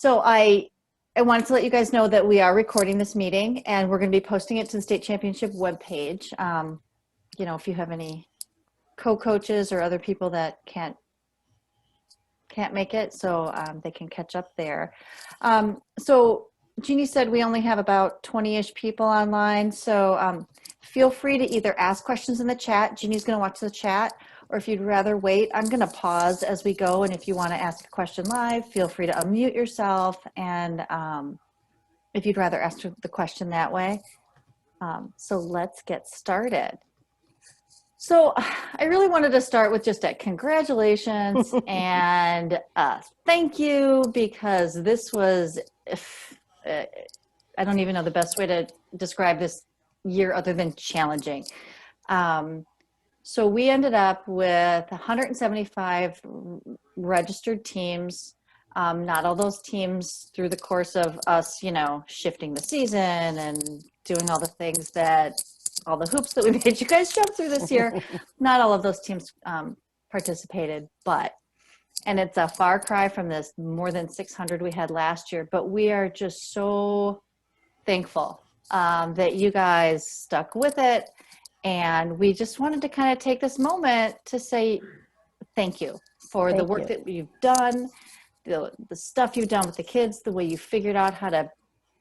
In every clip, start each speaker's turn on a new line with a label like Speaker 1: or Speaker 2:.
Speaker 1: So I wanted to let you guys know that we are recording this meeting and we're going to be posting it to the state championship webpage. You know, if you have any co-coaches or other people that can't make it, so they can catch up there. So Jeannie said we only have about 20-ish people online, so feel free to either ask questions in the chat. Jeannie's going to watch the chat, or if you'd rather wait, I'm going to pause as we go, and if you want to ask a question live, feel free to unmute yourself, and if you'd rather ask the question that way. So let's get started. So I really wanted to start with just a congratulations and thank you, because this was, I don't even know the best way to describe this year other than challenging. So we ended up with 175 registered teams. Not all those teams through the course of us, you know, shifting the season and doing all the things that all the hoops that we made you guys jump through this year. Not all of those teams participated, and it's a far cry from this more than 600 we had last year, but we are just so thankful that you guys stuck with it. And we just wanted to kind of take this moment to say thank you for the work that you've done, the stuff you've done with the kids, the way you figured out how to,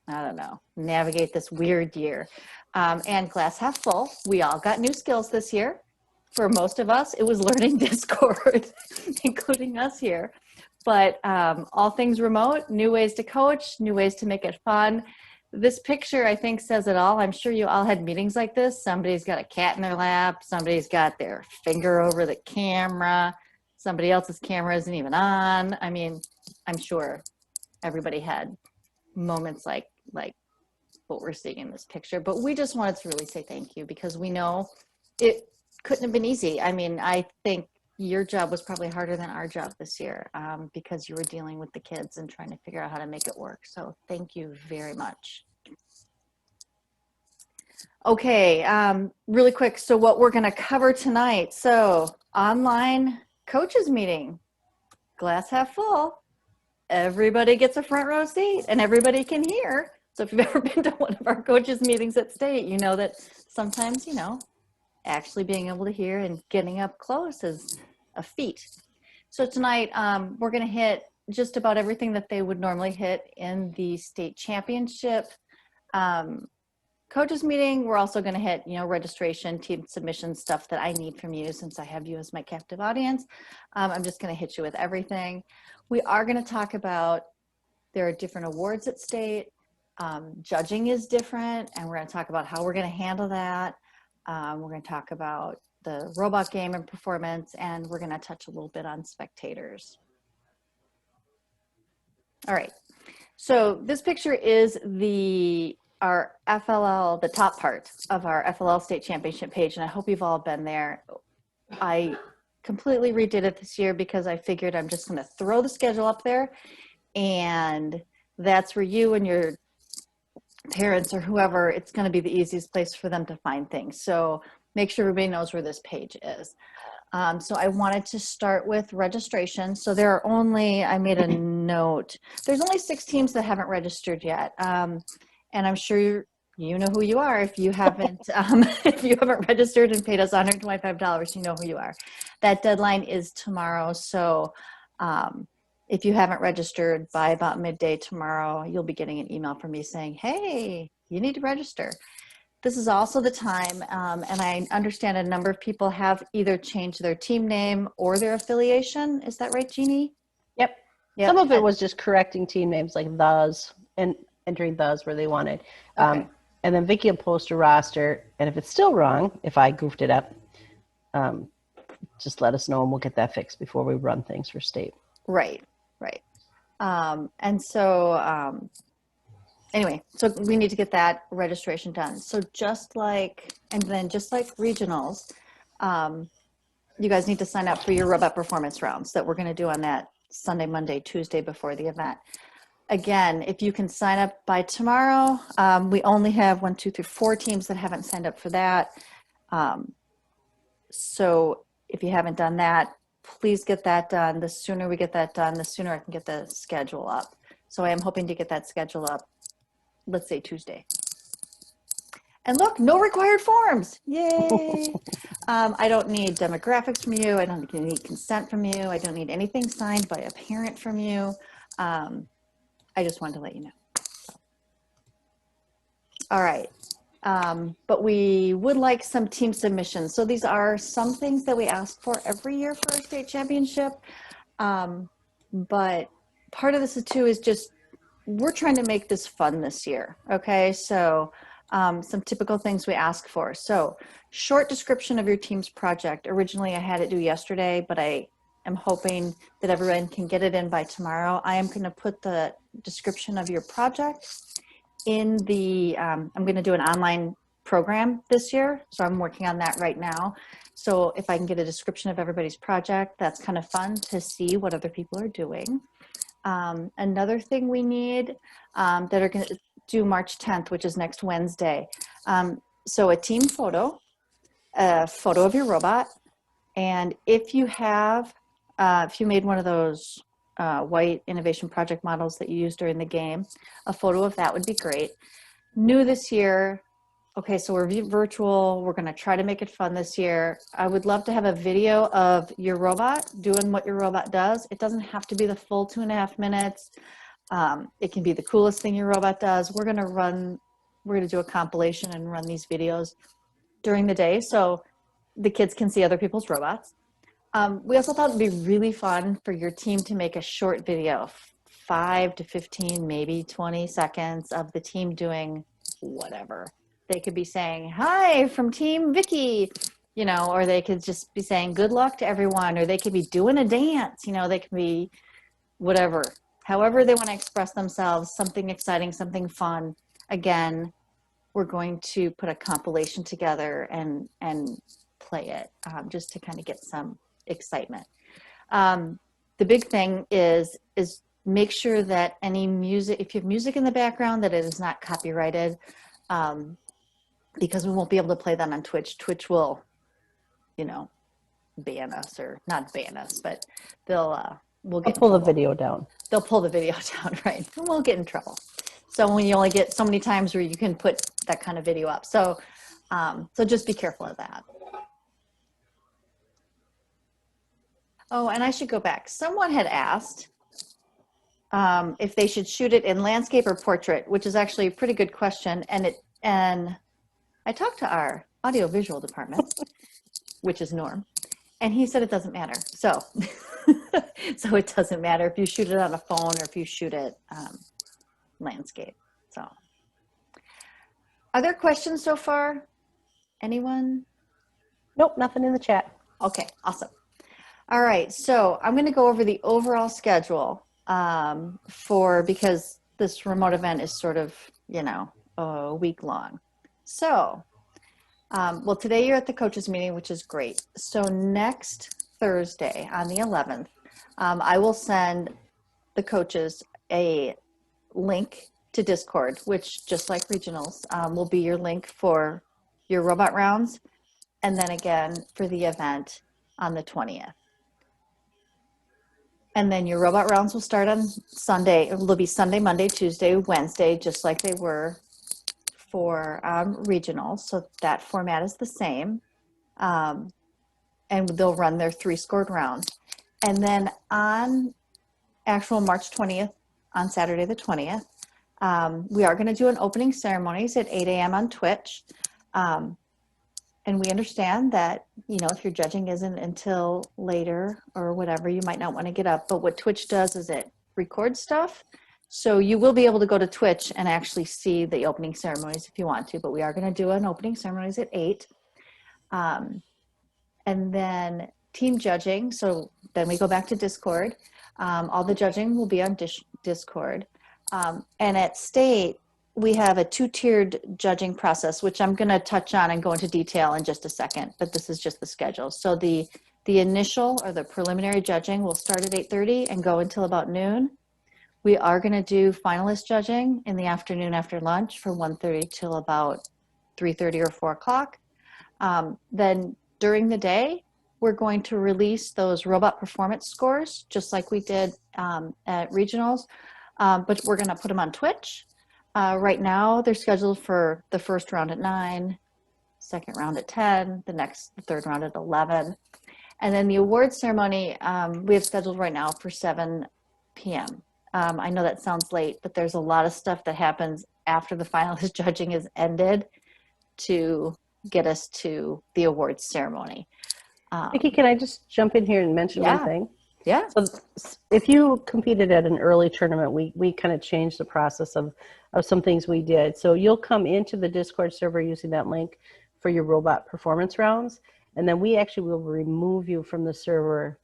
Speaker 1: I don't know, navigate this weird year. And glass half full, we all got new skills this year. For most of us, it was learning Discord, including us here. But all things remote, new ways to coach, new ways to make it fun. This picture, I think, says it all. I'm sure you all had meetings like this. Somebody's got a cat in their lap. Somebody's got their finger over the camera. Somebody else's camera isn't even on. I mean, I'm sure everybody had moments like what we're seeing in this picture, but we just wanted to really say thank you, because we know it couldn't have been easy. I mean, I think your job was probably harder than our job this year, because you were dealing with the kids and trying to figure out how to make it work. So thank you very much. Okay, really quick. So what we're going to cover tonight. So online coaches meeting, glass half full. Everybody gets a front row seat and everybody can hear. So if you've ever been to one of our coaches meetings at state, you know that sometimes, you know, actually being able to hear and getting up close is a feat. So tonight we're going to hit just about everything that they would normally hit in the state championship coaches meeting. We're also going to hit, you know, registration, team submission stuff that I need from you, since I have you as my captive audience. I'm just going to hit you with everything. We are going to talk about, there are different awards at state. Judging is different, and we're going to talk about how we're going to handle that. We're going to talk about the robot game and performance, and we're going to touch a little bit on spectators. All right, so this picture is our FLL, the top part of our FLL state championship page, and I hope you've all been there. I completely redid it this year because I figured I'm just going to throw the schedule up there, and that's where you and your parents or whoever, it's going to be the easiest place for them to find things. So make sure everybody knows where this page is. So I wanted to start with registration. So there are only, I made a note, there's only 6 teams that haven't registered yet. And I'm sure you know who you are. If you haven't, if you haven't registered and paid us $125, you know who you are. That deadline is tomorrow. So if you haven't registered by about midday tomorrow, you'll be getting an email from me saying, hey, you need to register. This is also the time, and I understand a number of people have either changed their team name or their affiliation. Is that right, Jeannie?
Speaker 2: Yep. Some of it was just correcting team names like those and entering those where they wanted.
Speaker 1: Okay.
Speaker 2: And then Vicki will post a roster, and if it's still wrong, if I goofed it up, just let us know and we'll get that fixed before we run things for state.
Speaker 1: Right. And so anyway, so we need to get that registration done. So just like regionals, you guys need to sign up for your robot performance rounds that we're going to do on that Sunday, Monday, Tuesday before the event. Again, if you can sign up by tomorrow, we only have 1, 2, 3, 4 teams that haven't signed up for that. So if you haven't done that, please get that done. The sooner we get that done, the sooner I can get the schedule up. So I am hoping to get that schedule up, let's say Tuesday. And look, no required forms. Yay. I don't need demographics from you. I don't need consent from you. I don't need anything signed by a parent from you. I just wanted to let you know. All right. But we would like some team submissions. So these are some things that we ask for every year for our state championship. But part of this too is just, we're trying to make this fun this year. Okay. So some typical things we ask for. So short description of your team's project. Originally I had it due yesterday, but I am hoping that everyone can get it in by tomorrow. I am going to put the description of your project in the, I'm going to do an online program this year. So I'm working on that right now. So if I can get a description of everybody's project, that's kind of fun to see what other people are doing. Another thing we need that are going to do March 10th, which is next Wednesday. So a team photo, a photo of your robot. And if you have, if you made one of those white innovation project models that you used during the game, a photo of that would be great. New this year, okay, so we're virtual. We're going to try to make it fun this year. I would love to have a video of your robot doing what your robot does. It doesn't have to be the full 2.5 minutes. It can be the coolest thing your robot does. We're going to do a compilation and run these videos during the day so the kids can see other people's robots. We also thought it'd be really fun for your team to make a short video, 5 to 15, maybe 20 seconds of the team doing whatever. They could be saying, "Hi from Team Vicky," you know, or they could just be saying, "Good luck to everyone," or they could be doing a dance, you know, they can be whatever. However they want to express themselves, something exciting, something fun. Again, we're going to put a compilation together and play it just to kind of get some excitement. The big thing is make sure that any music, if you have music in the background, that it is not copyrighted, because we won't be able to play that on Twitch. Twitch will, you know, ban us, or not ban us, but we'll get
Speaker 2: pull the video down.
Speaker 1: They'll pull the video down, right? And we'll get in trouble. So when you only get so many times where you can put that kind of video up. So just be careful of that. Oh, and I should go back. Someone had asked if they should shoot it in landscape or portrait, which is actually a pretty good question. And I talked to our audiovisual department, which is Norm, and he said it doesn't matter. So, so it doesn't matter if you shoot it on a phone or if you shoot it landscape. So, are there questions so far? Anyone?
Speaker 2: Nope, nothing in the chat.
Speaker 1: Okay, awesome. All right, so I'm going to go over the overall schedule because this remote event is sort of, you know, a week long. So, well, today you're at the coaches meeting, which is great. So next Thursday on the 11th, I will send the coaches a link to Discord, which, just like regionals, will be your link for your robot rounds, and then again for the event on the 20th. And then your robot rounds will start on Sunday. It'll be Sunday, Monday, Tuesday, Wednesday, just like they were for regionals. So that format is the same. And they'll run their 3 scored rounds. And then on actual March 20th, on Saturday the 20th, we are going to do an opening ceremonies at 8 a.m. on Twitch. And we understand that, you know, if your judging isn't until later or whatever, you might not want to get up. But what Twitch does is it records stuff. So you will be able to go to Twitch and actually see the opening ceremonies if you want to. But we are going to do an opening ceremonies at 8. And then team judging. So then we go back to Discord. All the judging will be on Discord. And at state, we have a 2-tiered judging process, which I'm going to touch on and go into detail in just a second, but this is just the schedule. So the initial or the preliminary judging will start at 8:30 and go until about noon. We are going to do finalist judging in the afternoon after lunch from 1:30 till about 3:30 or 4 o'clock. Then during the day, we're going to release those robot performance scores, just like we did at regionals. but we're going to put them on Twitch. Right now, they're scheduled for the first round at 9, second round at 10, the third round at 11. And then the awards ceremony, we have scheduled right now for 7 p.m. I know that sounds late, but there's a lot of stuff that happens after the finalist judging is ended to get us to the awards ceremony.
Speaker 2: Vicki, can I just jump in here and mention one
Speaker 1: Yeah.
Speaker 2: thing?
Speaker 1: Yeah.
Speaker 2: So if you competed at an early tournament, we kind of changed the process of some things we did. So you'll come into the Discord server using that link for your robot performance rounds. And then we actually will remove you from the server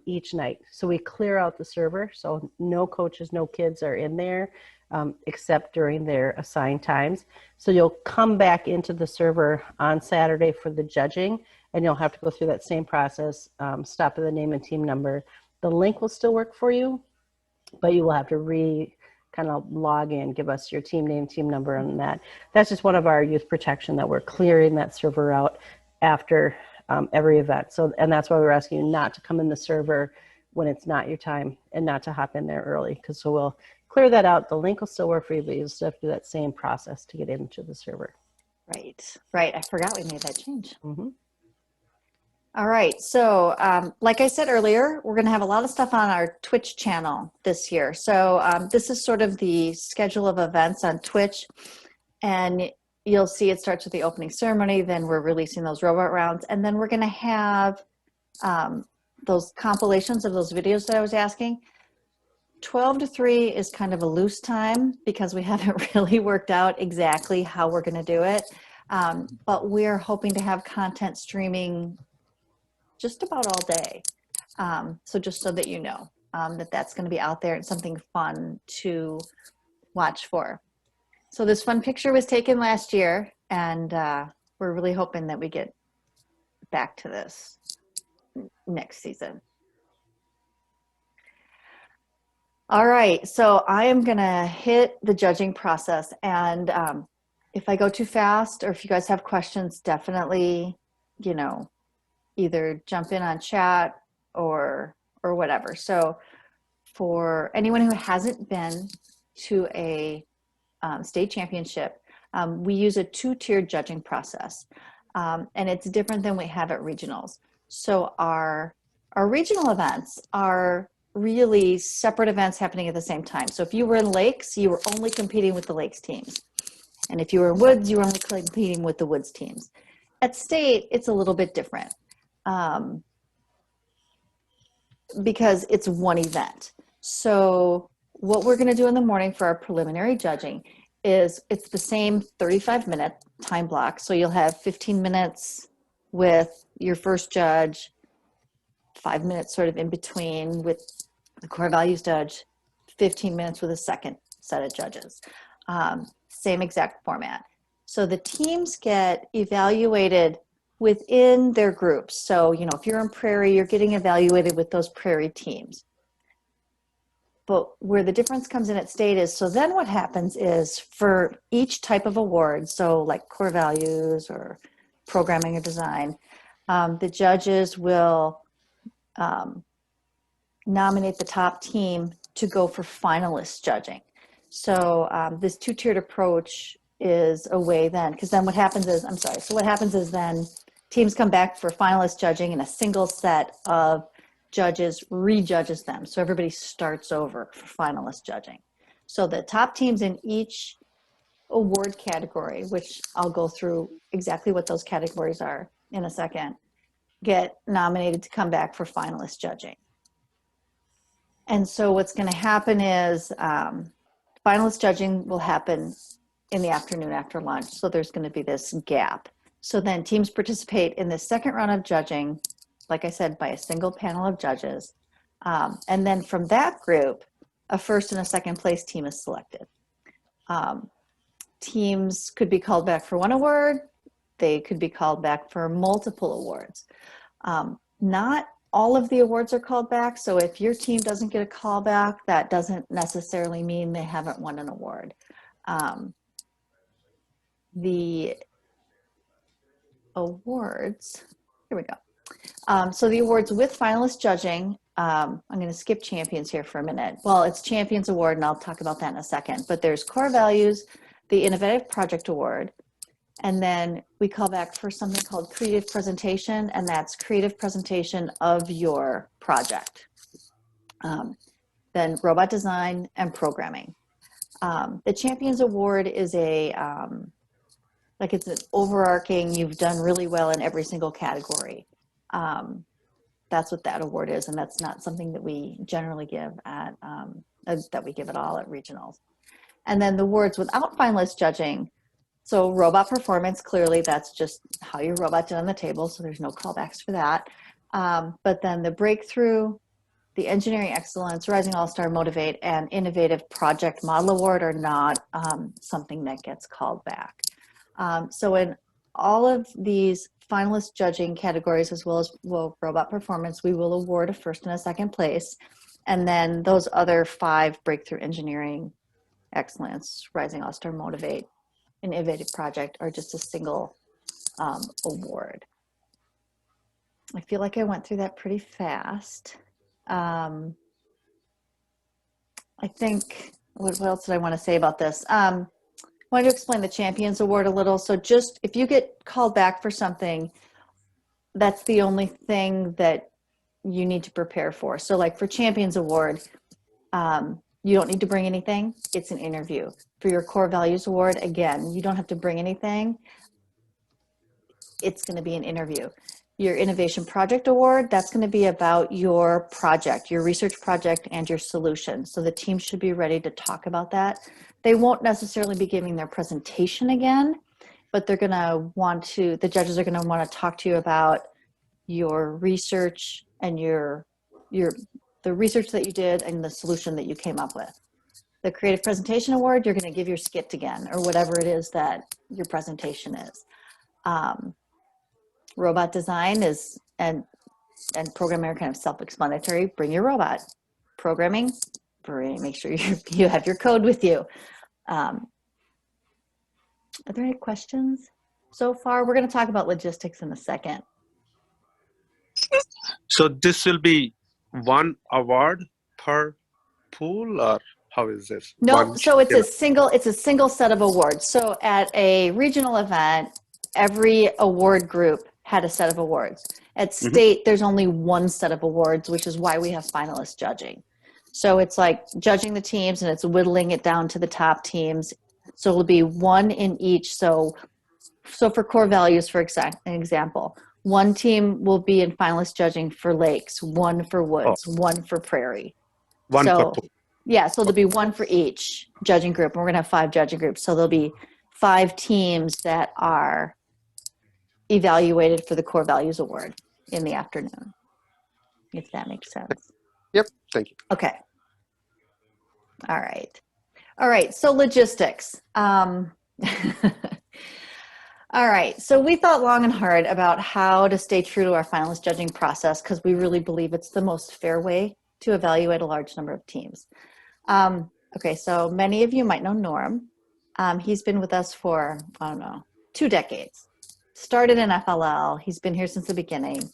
Speaker 2: each night. So we clear out the server. So no coaches, no kids are in there except during their assigned times. So you'll come back into the server on Saturday for the judging, and you'll have to go through that same process, stop at the name and team number. The link will still work for you, but you will have to kind of log in, give us your team name, team number, and that. That's just one of our youth protection, that we're clearing that server out after every event. So, and that's why we're asking you not to come in the server when it's not your time and not to hop in there early, because so we'll clear that out. The link will still work for you, but you'll still have to do that same process to get into the server.
Speaker 1: Right. I forgot we made that change.
Speaker 2: Mm-hmm.
Speaker 1: All right. So like I said earlier, we're going to have a lot of stuff on our Twitch channel this year. So this is sort of the schedule of events on Twitch. And you'll see it starts with the opening ceremony. Then we're releasing those robot rounds. And then we're going to have those compilations of those videos that I was asking. 12 to 3 is kind of a loose time because we haven't really worked out exactly how we're going to do it. But we're hoping to have content streaming just about all day. So just so that you know that that's going to be out there and something fun to watch for. So this fun picture was taken last year, and we're really hoping that we get back to this next season. All right, so I am going to hit the judging process, and if I go too fast or if you guys have questions, definitely, either jump in on chat or whatever. So for anyone who hasn't been to a state championship, we use a 2-tiered judging process, and it's different than we have at regionals. So our regional events are really separate events happening at the same time. So if you were in Lakes, you were only competing with the Lakes teams. And if you were in Woods, you were only competing with the Woods teams. At state, it's a little bit different because it's one event. So what we're going to do in the morning for our preliminary judging is it's the same 35-minute time block. So you'll have 15 minutes with your first judge, 5 minutes sort of in between with the core values judge, 15 minutes with a second set of judges. Same exact format. So the teams get evaluated within their groups. So, if you're in Prairie, you're getting evaluated with those Prairie teams. But where the difference comes in at state is, so then what happens is for each type of award, so like core values or programming or design, the judges will nominate the top team to go for finalist judging. So this 2-tiered approach is a way then, because then what happens is, what happens is then teams come back for finalist judging and a single set of judges rejudges them. So everybody starts over for finalist judging. So the top teams in each award category, which I'll go through exactly what those categories are in a second, get nominated to come back for finalist judging. And so what's going to happen is finalist judging will happen in the afternoon after lunch. So there's going to be this gap. So then teams participate in the second round of judging, like I said, by a single panel of judges. And then from that group, a first and a second place team is selected. Teams could be called back for one award. They could be called back for multiple awards. Not all of the awards are called back. So if your team doesn't get a call back, that doesn't necessarily mean they haven't won an award. The awards, here we go. So the awards with finalist judging I'm going to skip champions here for a minute. Well, it's Champions Award, and I'll talk about that in a second. But there's core values, the Innovative Project Award, and then we call back for something called creative presentation, and that's creative presentation of your project. Then robot design and programming. The Champions Award is it's an overarching, you've done really well in every single category. That's what that award is, and that's not something that we generally give at, that we give at all at regionals. And then the awards without finalist judging. So robot performance, clearly that's just how your robot did on the table, so there's no callbacks for that. But then the breakthrough, the engineering excellence, rising all-star, motivate, and innovative project model award are not something that gets called back. So in all of these finalist judging categories, as well as robot performance, we will award a first and a second place. And then those other 5, breakthrough engineering excellence, rising all-star, motivate, and innovative project, are just a single award. I feel like I went through that pretty fast. I think, what else did I want to say about this? I wanted to explain the Champions Award a little. So just if you get called back for something, that's the only thing that you need to prepare for. So like for Champions Award, you don't need to bring anything. It's an interview. For your Core Values Award, again, you don't have to bring anything. It's going to be an interview. Your Innovation Project Award, that's going to be about your project, your research project, and your solution. So the team should be ready to talk about that. They won't necessarily be giving their presentation again, but they're going to want to, the judges are going to want to talk to you about your research and the research that you did and the solution that you came up with. The Creative Presentation Award, you're going to give your skit again, or whatever it is that your presentation is. Robot design is, and programming are kind of self-explanatory. Bring your robot. Programming, make sure you have your code with you. Are there any questions so far? We're going to talk about logistics in a second.
Speaker 3: So this will be one award per pool, or how is this?
Speaker 1: No, so it's a single set of awards. So at a regional event, every award group had a set of awards. At state, there's only one set of awards, which is why we have finalist judging. So it's like judging the teams, and it's whittling it down to the top teams. So it'll be one in each. So for core values, for example, one team will be in finalist judging for lakes, one for woods, one for prairie.
Speaker 3: One per pool.
Speaker 1: Yeah, so there'll be one for each judging group. And we're going to have 5 judging groups. So there'll be 5 teams that are evaluated for the Core Values Award in the afternoon, if that makes sense.
Speaker 3: Yep, thank you.
Speaker 1: Okay. All right, so logistics. All right, so we thought long and hard about how to stay true to our finalist judging process, because we really believe it's the most fair way to evaluate a large number of teams. Okay, so many of you might know Norm. He's been with us for, 2 decades. Started in FLL. He's been here since the beginning.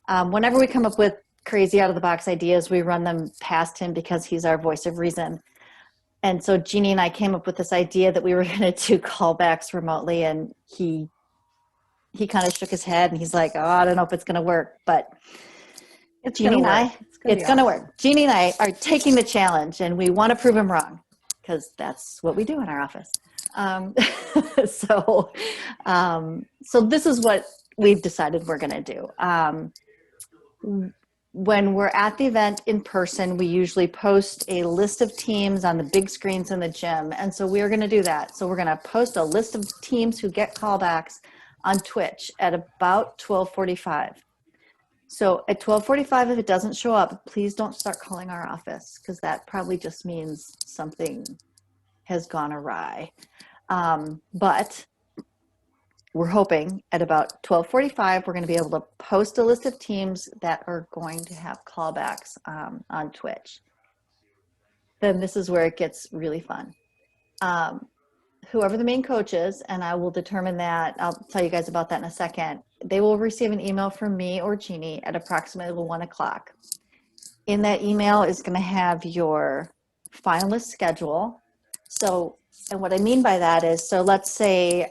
Speaker 1: Whenever we come up with crazy out-of-the-box ideas, we run them past him because he's our voice of reason. And so Jeannie and I came up with this idea that we were going to do callbacks remotely, and he kind of shook his head, and he's like, "Oh, I don't know if it's going to work," but it's going to work. Jeannie and I are taking the challenge, and we want to prove him wrong, because that's what we do in our office. So this is what we've decided we're going to do. When we're at the event in person, we usually post a list of teams on the big screens in the gym. And so we're going to do that. So we're going to post a list of teams who get callbacks on Twitch at about 12:45. So at 12:45, if it doesn't show up, please don't start calling our office, because that probably just means something has gone awry. But we're hoping at about 12:45, we're going to be able to post a list of teams that are going to have callbacks on Twitch. Then this is where it gets really fun. Whoever the main coach is, and I will determine that, I'll tell you guys about that in a second, they will receive an email from me or Jeannie at approximately 1 o'clock. In that email is going to have your finalist schedule. So, and what I mean by that is, so let's say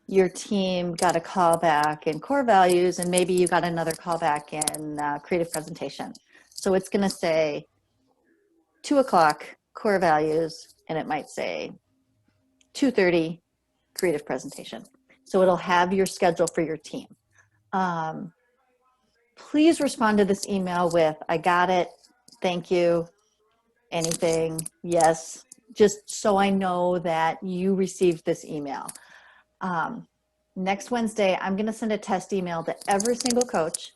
Speaker 1: your team got a callback in core values, and maybe you got another callback in creative presentation. So it's going to say 2 o'clock core values, and it might say 2:30 creative presentation. So it'll have your schedule for your team. Please respond to this email with, I got it, thank you, anything, yes, just so I know that you received this email. Next Wednesday, I'm going to send a test email to every single coach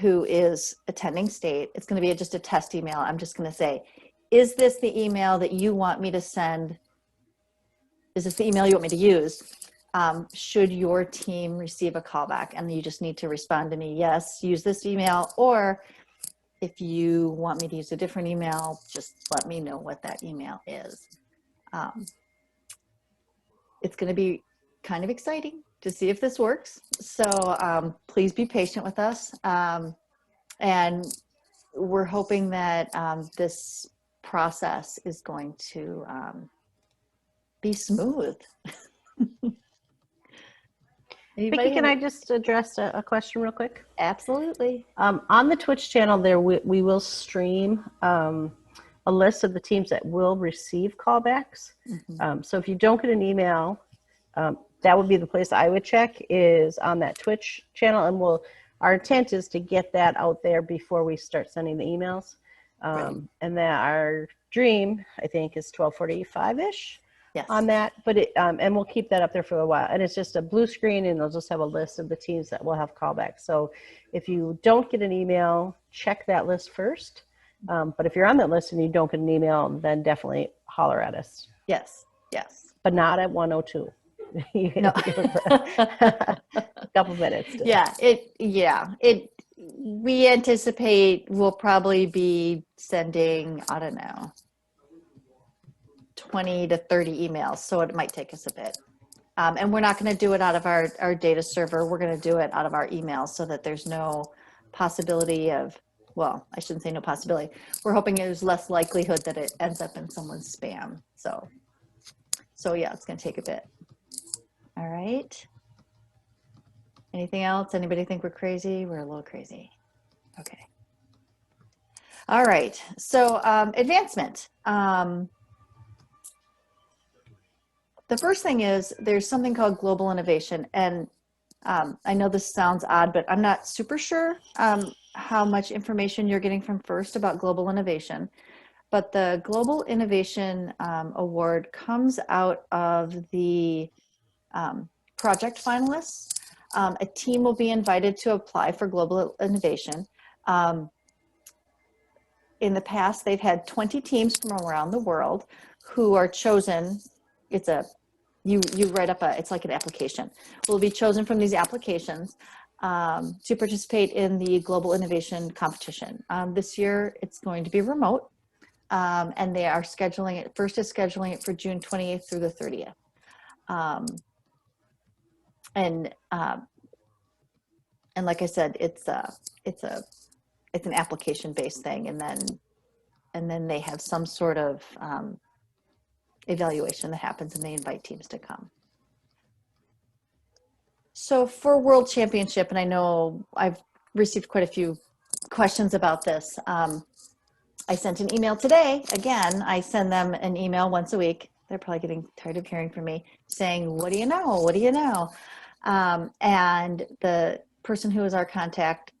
Speaker 1: who is attending state. It's going to be just a test email. I'm just going to say, is this the email that you want me to send? Is this the email you want me to use? Should your team receive a callback? And you just need to respond to me, yes, use this email, or if you want me to use a different email, just let me know what that email is. It's going to be kind of exciting to see if this works. So please be patient with us. And we're hoping that this process is going to be smooth.
Speaker 2: Vicki, can I just address a question real quick?
Speaker 1: Absolutely.
Speaker 2: On the Twitch channel there, we will stream a list of the teams that will receive callbacks. So if you don't get an email, that would be the place I would check, is on that Twitch channel. And our intent is to get that out there before we start sending the emails.
Speaker 1: Right.
Speaker 2: And that our dream, I think, is 12:45-ish.
Speaker 1: Yes.
Speaker 2: On that, but and we'll keep that up there for a while. And it's just a blue screen, and it'll just have a list of the teams that will have callbacks. So if you don't get an email, check that list first. But if you're on that list and you don't get an email, then definitely holler at us.
Speaker 1: Yes. Yes.
Speaker 2: But not at 102.
Speaker 1: No.
Speaker 2: A couple minutes.
Speaker 1: Yeah. We anticipate we'll probably be sending, I don't know, 20 to 30 emails. So it might take us a bit. And we're not going to do it out of our data server. We're going to do it out of our emails so that there's no possibility of, well, I shouldn't say no possibility. We're hoping there's less likelihood that it ends up in someone's spam. So yeah, it's going to take a bit. All right. Anything else? Anybody think we're crazy? We're a little crazy. Okay. All right. So advancement. The first thing is there's something called global innovation. And I know this sounds odd, but I'm not super sure how much information you're getting from FIRST about global innovation. But the Global Innovation Award comes out of the project finalists. A team will be invited to apply for global innovation. In the past, they've had 20 teams from around the world who are chosen. You write up it's like an application. Will be chosen from these applications to participate in the global innovation competition. This year, it's going to be remote, and they are scheduling it. FIRST is scheduling it for June 28th through the 30th. And like I said, it's an application-based thing, and then they have some sort of evaluation that happens, and they invite teams to come. So for World Championship, and I know I've received quite a few questions about this. I sent an email today. Again, I send them an email once a week. They're probably getting tired of hearing from me saying, what do you know? What do you know? And the person who is our contact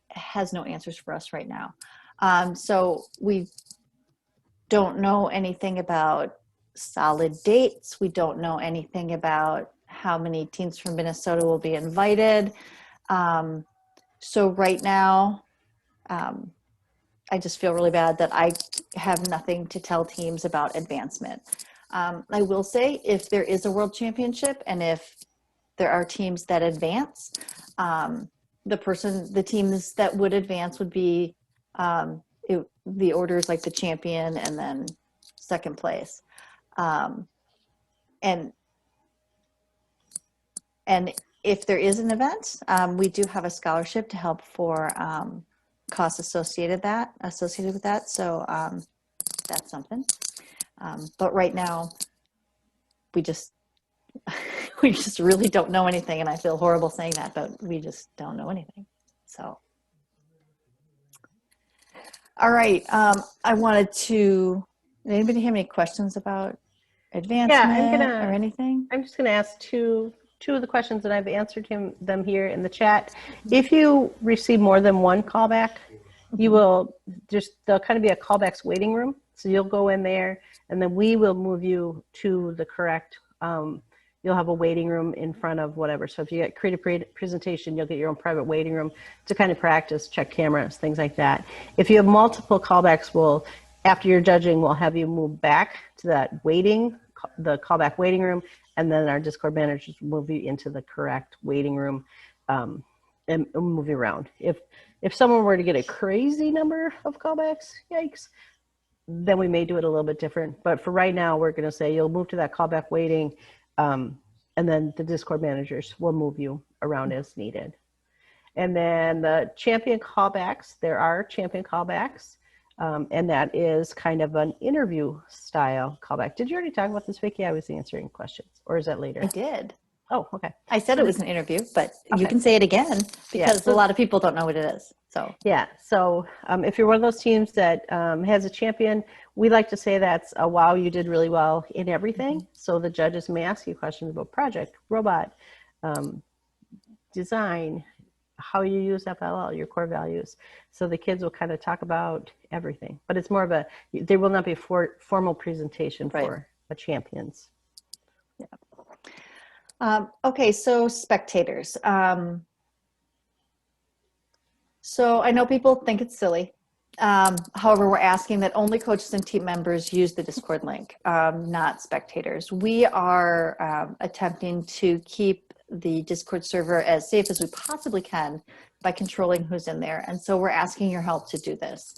Speaker 1: has no answers for us right now. So we don't know anything about solid dates. We don't know anything about how many teams from Minnesota will be invited. So right now, I just feel really bad that I have nothing to tell teams about advancement. I will say, if there is a world championship and if there are teams that advance, the teams that would advance would be the orders like the champion and then second place. And if there is an event, we do have a scholarship to help for costs associated with that. So that's something. But right now, we just we just really don't know anything, and I feel horrible saying that, but we just don't know anything. So, all right. I wanted to. Anybody have any questions about advancement or anything?
Speaker 2: I'm just gonna ask two of the questions, and I've answered them here in the chat. If you receive more than one callback, you will there'll kind of be a callbacks waiting room. So you'll go in there, and then we will move you to the correct. You'll have a waiting room in front of whatever. So if you get create a presentation, you'll get your own private waiting room to kind of practice, check cameras, things like that. If you have multiple callbacks, after your judging, we'll have you move back to the callback waiting room, and then our Discord managers will move you into the correct waiting room and move you around. If someone were to get a crazy number of callbacks, yikes, then we may do it a little bit different. But for right now, we're going to say you'll move to that callback waiting, and then the Discord managers will move you around as needed. And then the champion callbacks, there are champion callbacks, and that is kind of an interview style callback. Did you already talk about this, Vicki? I was answering questions, or is that later?
Speaker 1: I did.
Speaker 2: Oh, okay.
Speaker 1: I said it was an interview, but
Speaker 2: Okay.
Speaker 1: you can say it again because a lot of people don't know what it is. So
Speaker 2: yeah, so if you're one of those teams that has a champion, we like to say that's a wow, you did really well in everything. Mm-hmm. So the judges may ask you questions about project, robot, design, how you use FLL, your core values. So the kids will kind of talk about everything, but it's more of there will not be a formal presentation for a champions.
Speaker 1: Yeah. Okay, so spectators. So I know people think it's silly. However, we're asking that only coaches and team members use the Discord link, not spectators. We are attempting to keep the Discord server as safe as we possibly can by controlling who's in there. And so we're asking your help to do this.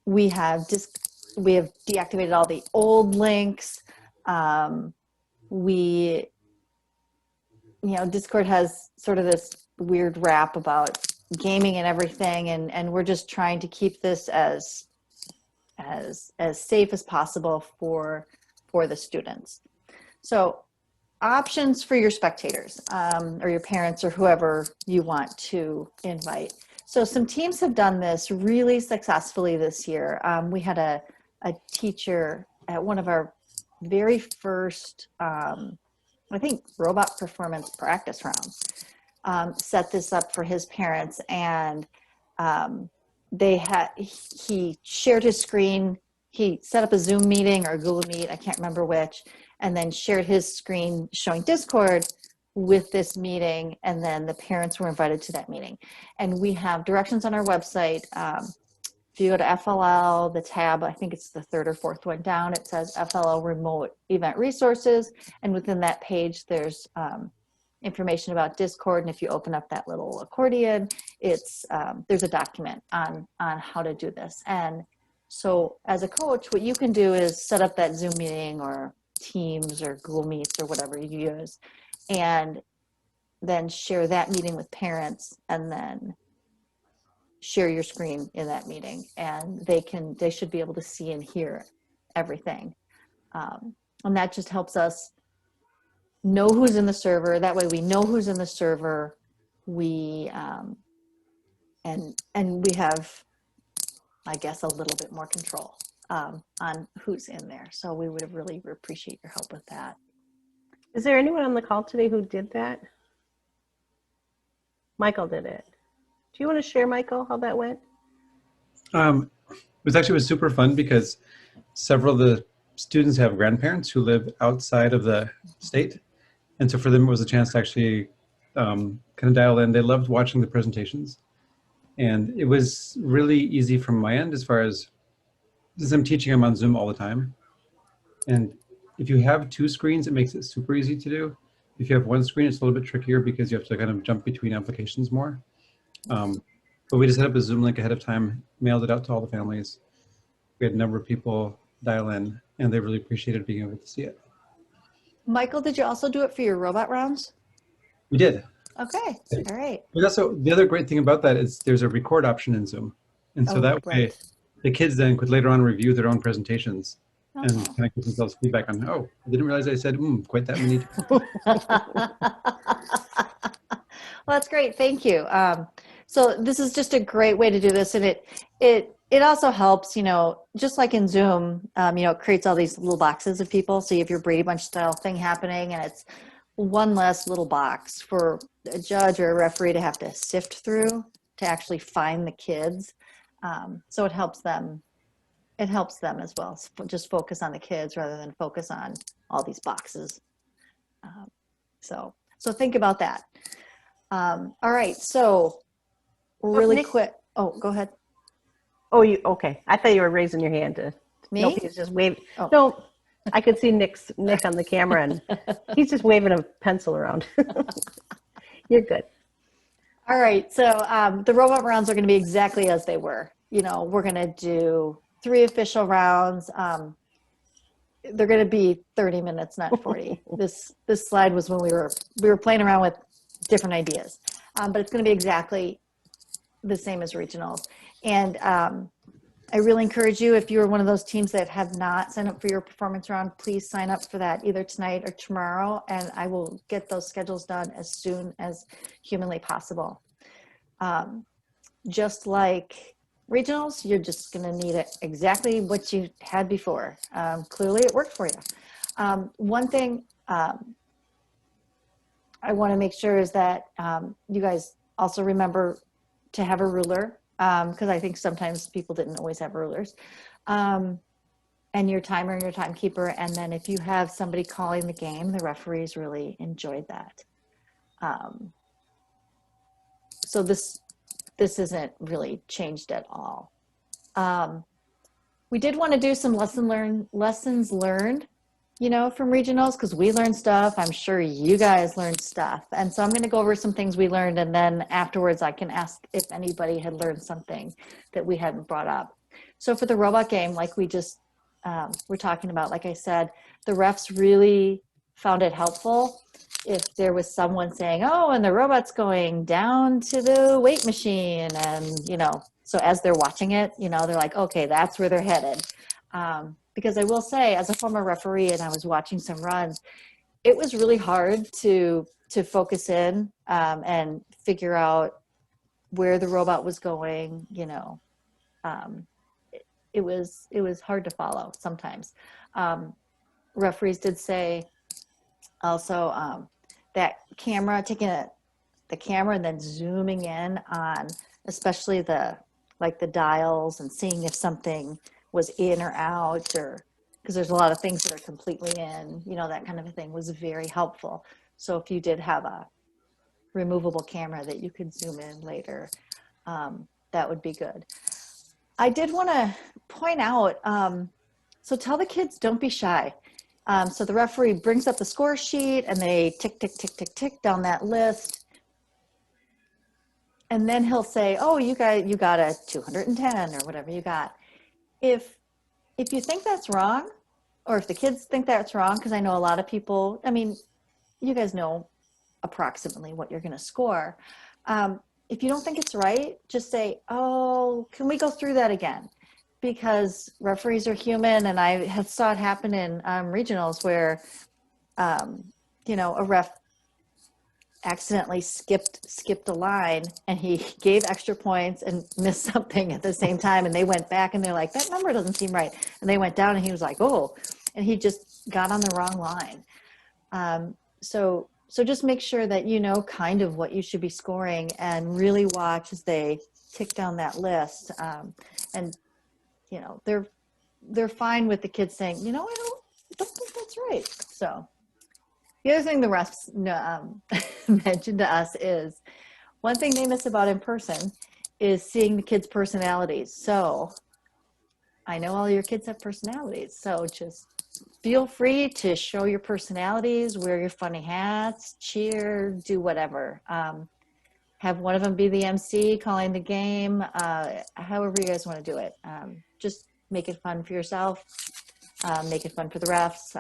Speaker 1: We have deactivated all the old links. Discord has sort of this weird rap about gaming and everything, and we're just trying to keep this as safe as possible for the students. So options for your spectators or your parents or whoever you want to invite. So some teams have done this really successfully this year. We had a teacher at one of our very first I think robot performance practice rounds set this up for his parents, and he shared his screen. He set up a Zoom meeting or a Google Meet, I can't remember which, and then shared his screen showing Discord with this meeting, and then the parents were invited to that meeting. And we have directions on our website. If you go to FLL, the tab, I think it's the third or fourth one down, it says FLL Remote Event Resources. And within that page, there's information about Discord. And if you open up that little accordion, there's a document on how to do this. And so as a coach, what you can do is set up that Zoom meeting or Teams or Google Meets or whatever you use, and then share that meeting with parents, and then share your screen in that meeting, and they should be able to see and hear everything. And that just helps us know who's in the server. That way we know who's in the server. We and we have, I guess, a little bit more control on who's in there. So we would really appreciate your help with that.
Speaker 2: Is there anyone on the call today who did that? Michael did it. Do you want to share, Michael, how that went?
Speaker 4: It was super fun because several of the students have grandparents who live outside of the state. And so for them, it was a chance to actually kind of dial in. They loved watching the presentations. And it was really easy from my end as far as I'm teaching them on Zoom all the time. And if you have two screens, it makes it super easy to do. If you have one screen, it's a little bit trickier because you have to kind of jump between applications more. But we just set up a Zoom link ahead of time, mailed it out to all the families. We had a number of people dial in, and they really appreciated being able to see it.
Speaker 1: Michael, did you also do it for your robot rounds?
Speaker 4: We did.
Speaker 1: Okay, all right.
Speaker 4: But also, the other great thing about that is there's a record option in Zoom. And so
Speaker 1: Oh,
Speaker 4: that way,
Speaker 1: right.
Speaker 4: the kids then could later on review their own presentations and
Speaker 1: Oh.
Speaker 4: kind of give themselves feedback on, oh, I didn't realize I said quite that many times.
Speaker 1: Well, that's great. Thank you. So this is just a great way to do this, and it also helps. Just like in Zoom, it creates all these little boxes of people. So you have your Brady Bunch style thing happening, and it's one less little box for a judge or a referee to have to sift through to actually find the kids. So it helps them. It helps them as well. Just focus on the kids rather than focus on all these boxes. Um, so think about that. All right, so really
Speaker 2: Nick,
Speaker 1: quick. Oh, go ahead.
Speaker 2: oh, you okay? I thought you were raising your hand to.
Speaker 1: Me?
Speaker 2: Nope, he's just waving.
Speaker 1: Oh.
Speaker 2: No, I could see Nick on the camera, and he's just waving a pencil around. You're good.
Speaker 1: All right, so the robot rounds are going to be exactly as they were. We're going to do 3 official rounds. They're going to be 30 minutes, not 40. This slide was when we were playing around with different ideas, but it's going to be exactly the same as regionals. And I really encourage you, if you're one of those teams that have not signed up for your performance round, please sign up for that either tonight or tomorrow, and I will get those schedules done as soon as humanly possible. Just like regionals, you're just going to need exactly what you had before. Clearly it worked for you. One thing I want to make sure is that you guys also remember to have a ruler, because I think sometimes people didn't always have rulers, and your timer and your timekeeper. And then if you have somebody calling the game, the referees really enjoyed that. So this isn't really changed at all. We did want to do some lessons learned, from regionals, because we learned stuff. I'm sure you guys learned stuff. And so I'm going to go over some things we learned, and then afterwards I can ask if anybody had learned something that we hadn't brought up. So for the robot game, like we just were talking about, like I said, the refs really found it helpful if there was someone saying, oh, and the robot's going down to the weight machine, and so as they're watching it, they're like, okay, that's where they're headed. Because I will say, as a former referee, and I was watching some runs, it was really hard to focus in and figure out where the robot was going. It was hard to follow sometimes. Referees did say also that taking the camera and then zooming in on, especially the dials, and seeing if something was in or out, or because there's a lot of things that are completely in, that kind of a thing was very helpful. So if you did have a removable camera that you could zoom in later, that would be good. I did want to point out, so tell the kids, don't be shy. So the referee brings up the score sheet and they tick, tick, tick, tick, tick down that list. And then he'll say, oh, you got a 210 or whatever you got. If you think that's wrong, or if the kids think that's wrong, because I know a lot of people, you guys know approximately what you're going to score. If you don't think it's right, just say, oh, can we go through that again? Because referees are human, and I have saw it happen in regionals where, a ref accidentally skipped a line, and he gave extra points and missed something at the same time, and they went back and they're like, that number doesn't seem right, and they went down and he was like, oh, and he just got on the wrong line. So just make sure that you know kind of what you should be scoring, and really watch as they tick down that list. And they're fine with the kids saying, I don't think that's right. So the other thing the refs mentioned to us is, one thing they miss about in person is seeing the kids' personalities. So I know all your kids have personalities, so just feel free to show your personalities, wear your funny hats, cheer, do whatever. Have one of them be the MC calling the game, however you guys want to do it. Just make it fun for yourself, make it fun for the refs.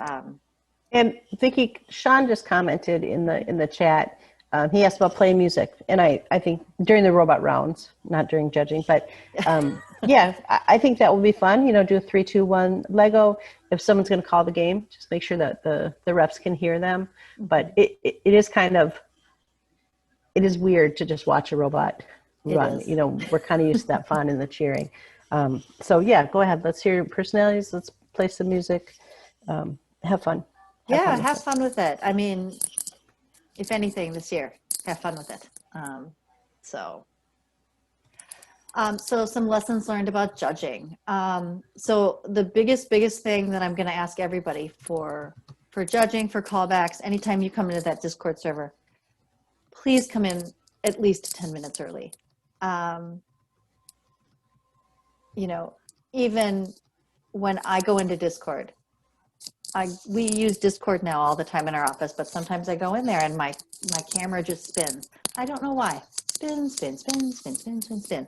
Speaker 2: And Vicki, Sean just commented in the chat He asked about playing music, and I think during the robot rounds, not during judging, but yeah, I think that will be fun. You know, do a 3, 2, 1 Lego. If someone's going to call the game, just make sure that the reps can hear them. But it is kind of, it is weird to just watch a robot run.
Speaker 1: is.
Speaker 2: You know, we're kind of used to that fun and the cheering. So yeah, go ahead. Let's hear your personalities. Let's play some music. Have fun.
Speaker 1: Yeah,
Speaker 2: with
Speaker 1: have
Speaker 2: it.
Speaker 1: fun with it. I mean, if anything this year, have fun with it. So some lessons learned about judging. So the biggest thing that I'm going to ask everybody for judging, for callbacks, anytime you come into that Discord server, please come in at least 10 minutes early. You know, even when I go into Discord, we use Discord now all the time in our office, but sometimes I go in there and my camera just spins. I don't know why. Spin, spin, spin, spin, spin, spin, spin.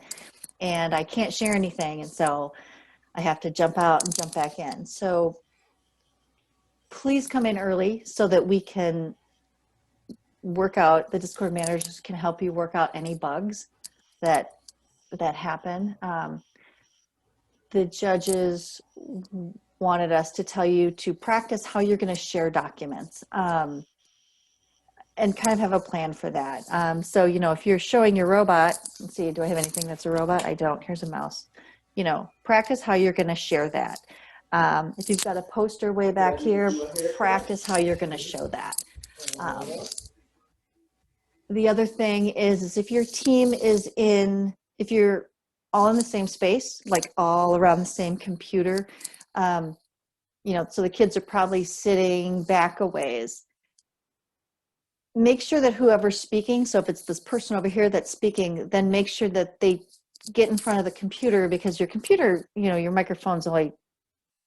Speaker 1: And I can't share anything. And so I have to jump out and jump back in. So please come in early so that we can work out, the Discord managers can help you work out any bugs that happen. The judges wanted us to tell you to practice how you're going to share documents and kind of have a plan for that. So, you know, if you're showing your robot, let's see, do I have anything that's a robot? I don't. Here's a mouse. You know, practice how you're going to share that. If you've got a poster way back here, practice how you're going to show that. The other thing is if your team is if you're all in the same space, like all around the same computer, you know, so the kids are probably sitting back a ways. Make sure that whoever's speaking, so if it's this person over here that's speaking, then make sure that they get in front of the computer, because your computer, you know, your microphone's only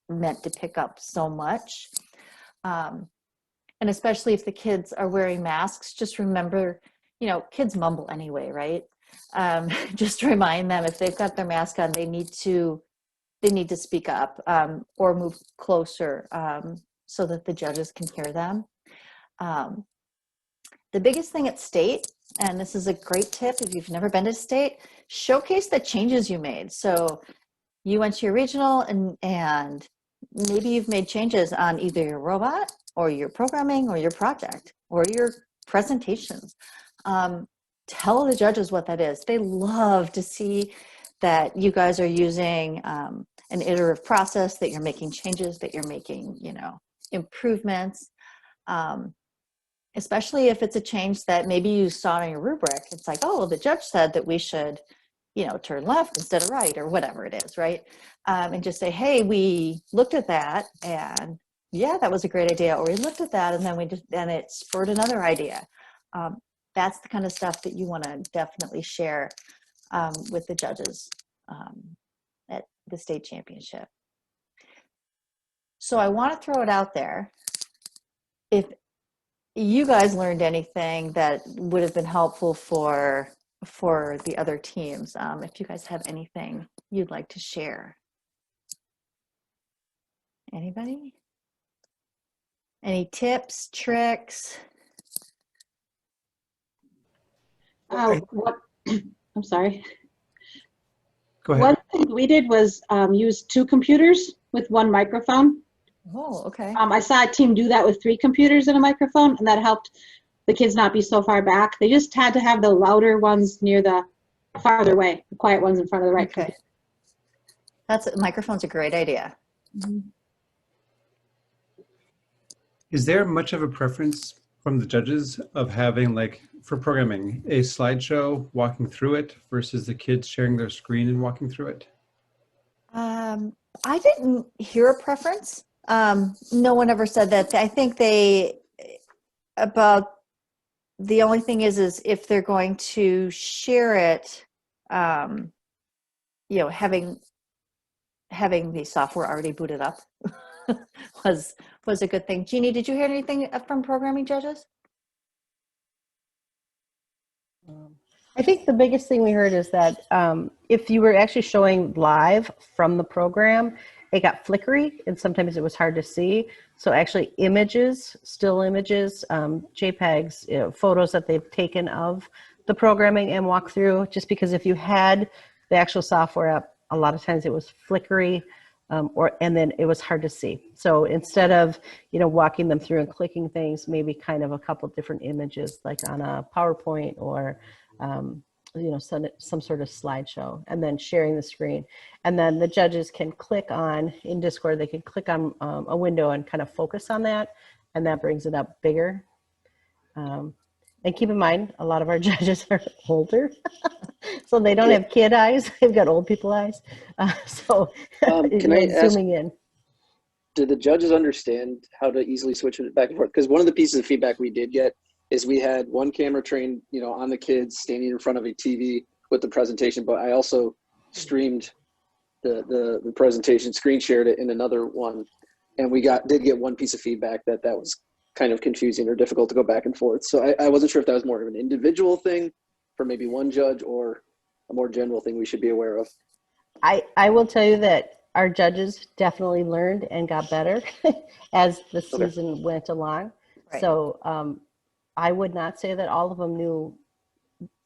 Speaker 1: meant to pick up so much. And especially if the kids are wearing masks, just remember, you know, kids mumble anyway, right? Just remind them if they've got their mask on, they need to speak up or move closer so that the judges can hear them. The biggest thing at state, and this is a great tip if you've never been to state, showcase the changes you made. So you went to your regional and maybe you've made changes on either your robot or your programming or your project or your presentations. Tell the judges what that is. They love to see that you guys are using an iterative process, that you're making changes, that you're making, you know, improvements. Especially if it's a change that maybe you saw in your rubric. It's like, oh, well, the judge said that we should, you know, turn left instead of right, or whatever it is, right? And just say, hey, we looked at that, and yeah, that was a great idea. Or we looked at that, and then it spurred another idea. That's the kind of stuff that you want to definitely share with the judges at the state championship. So I want to throw it out there. If you guys learned anything that would have been helpful for the other teams, if you guys have anything you'd like to share. Anybody? Any tips, tricks?
Speaker 5: I'm sorry.
Speaker 4: Go ahead.
Speaker 5: One thing we did was use 2 computers with 1 microphone.
Speaker 1: Oh, okay.
Speaker 5: I saw a team do that with 3 computers and a microphone, and that helped the kids not be so far back. They just had to have the louder ones near the farther away, the quiet ones in front of the right
Speaker 1: Okay. Microphone's a great idea.
Speaker 5: computer.
Speaker 4: Is there much of a preference from the judges of having, like, for programming, a slideshow walking through it versus the kids sharing their screen and walking through it?
Speaker 1: I didn't hear a preference. No one ever said that. I think the only thing is if they're going to share it, you know, having the software already booted up was a good thing. Jeannie, did you hear anything from programming judges?
Speaker 2: I think the biggest thing we heard is that if you were actually showing live from the program, it got flickery and sometimes it was hard to see. So actually images, still images, JPEGs, photos that they've taken of the programming and walk through, just because if you had the actual software up, a lot of times it was flickery, and then it was hard to see. So instead of, walking them through and clicking things, maybe kind of a couple different images, like on a PowerPoint or, some sort of slideshow, and then sharing the screen. And then the judges can click on, in Discord, they can click on a window and kind of focus on that, and that brings it up bigger. And keep in mind, a lot of our judges are older, so they don't have kid eyes. They've got old people eyes.
Speaker 6: Can I ask,
Speaker 2: zooming in.
Speaker 6: do the judges understand how to easily switch it back and forth? Because one of the pieces of feedback we did get is we had one camera trained, on the kids standing in front of a TV with the presentation, but I also streamed the presentation, screen shared it in another one, and we did get one piece of feedback that was kind of confusing or difficult to go back and forth. So I wasn't sure if that was more of an individual thing for maybe one judge or a more general thing we should be aware of.
Speaker 2: I will tell you that our judges definitely learned and got better as the season went along. Right. So I would not say that all of them knew,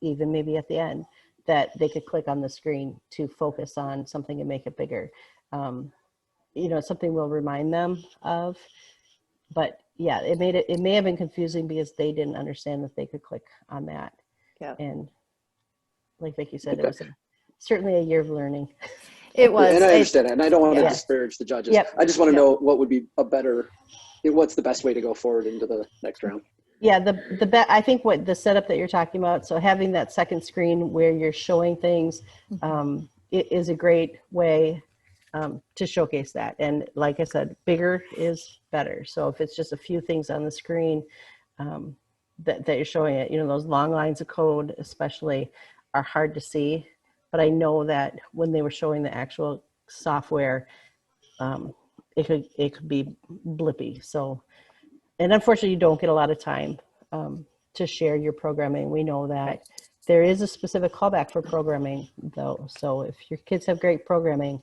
Speaker 2: even maybe at the end, that they could click on the screen to focus on something and make it bigger. Something we'll remind them of. But yeah, it may have been confusing because they didn't understand that they could click on that. Yeah. And like Vicki said, it was certainly a year of learning.
Speaker 1: It was.
Speaker 6: And I understand that. And I don't want to disparage the judges. Yep. I just want to know what would be what's the best way to go forward into the next round.
Speaker 2: Yeah, I think what the setup that you're talking about, so having that second screen where you're showing things, it is a great way to showcase that. And like I said, bigger is better. So if it's just a few things on the screen that you're showing it, those long lines of code especially are hard to see. But I know that when they were showing the actual software, it could be blippy. So, and unfortunately, you don't get a lot of time to share your programming. We know that there is a specific callback for programming, though. So if your kids have great programming,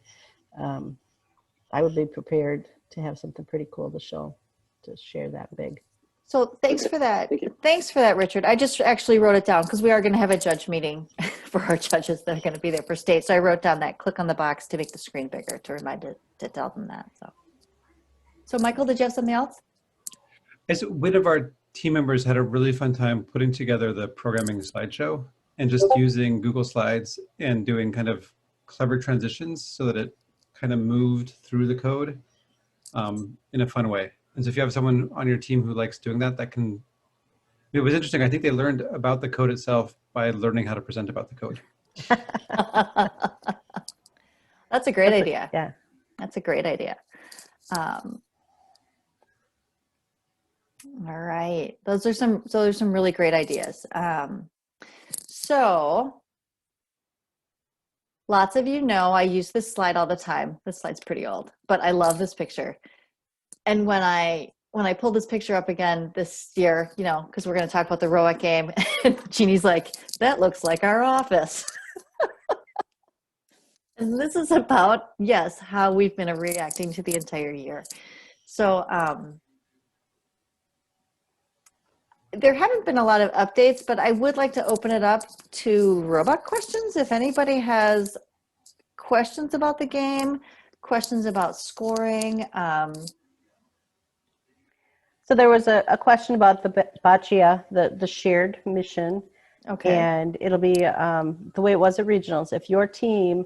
Speaker 2: I would be prepared to have something pretty cool to share that big.
Speaker 1: So thanks for that. Thanks for that, Richard. I just actually wrote it down because we are going to have a judge meeting for our judges that are going to be there for state. So I wrote down that click on the box to make the screen bigger to remind it to tell them that. So Michael, did you have something else?
Speaker 4: One of our team members had a really fun time putting together the programming slideshow and just using Google Slides and doing kind of clever transitions so that it kind of moved through the code in a fun way. And so if you have someone on your team who likes doing that, it was interesting. I think they learned about the code itself by learning how to present about the code.
Speaker 1: That's a great idea.
Speaker 2: Yeah.
Speaker 1: That's a great idea. All right. Those are some really great ideas. So lots of you know I use this slide all the time. This slide's pretty old, but I love this picture. And when I pulled this picture up again this year, because we're going to talk about the ROAC game, and Jeannie's like, that looks like our office. And this is about, how we've been reacting to the entire year. So there haven't been a lot of updates, but I would like to open it up to robot questions. If anybody has questions about the game, questions about scoring.
Speaker 2: So there was a question about the Boccia, the shared mission.
Speaker 1: Okay.
Speaker 2: And it'll be the way it was at regionals. If your team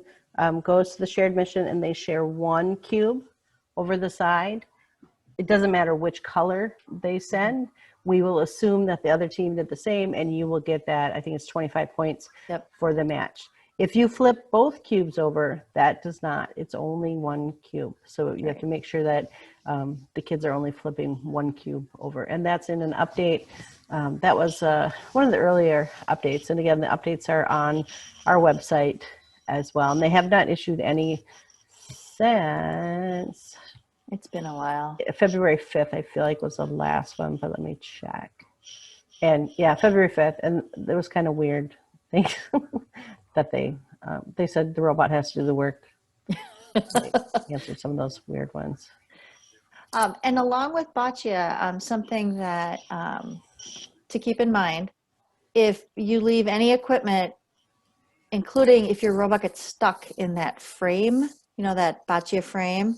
Speaker 2: goes to the shared mission and they share one cube over the side, it doesn't matter which color they send. We will assume that the other team did the same, and you will get that. I think it's 25 points for the match. If you flip both cubes over, that does not. It's only one cube. So you have to make sure that the kids are only flipping one cube over. And that's in an update. That was one of the earlier updates. And again, the updates are on our website as well. And they have not issued any since...
Speaker 1: It's been a while.
Speaker 2: February 5th, I feel like, was the last one, but let me check. And yeah, February 5th. And it was kind of weird things that they said the robot has to do the work. Answered some of those weird ones.
Speaker 1: And along with boccia, something that to keep in mind, if you leave any equipment, including if your robot gets stuck in that frame, you know, that boccia frame,